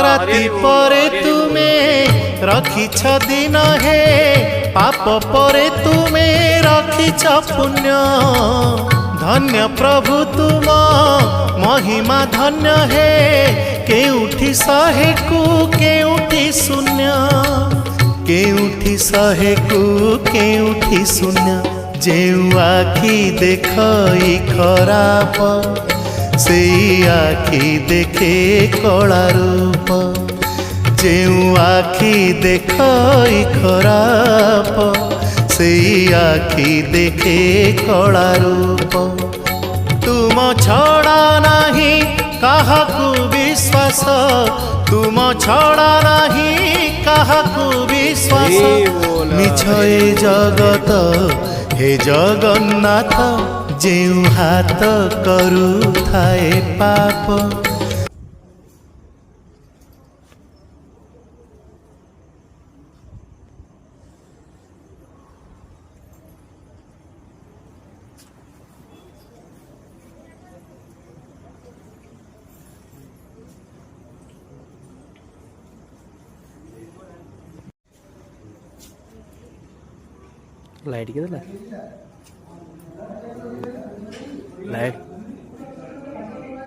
राति परे तुमे रखिछ दिन हे पाप परे तुमे रखिछ पुण्य धन्य प्रभु तुम महिमा धन्य हे केउठी शहे को केउठी शून्य केउठी शहे को केउठी शून्य जेउ आखि देखई खराप से आखि देखे कला रूप जेउ आखि देखई खराप से आखि देखे कला रूप तुम छड़ा नाही काहाकू विश्वास तुम छड़ा नाही काहाकू विश्वास मिछ ए जगत हे जगन्नाथ जेउ हाथ करू थाए पाप लाइट किधर है लाइट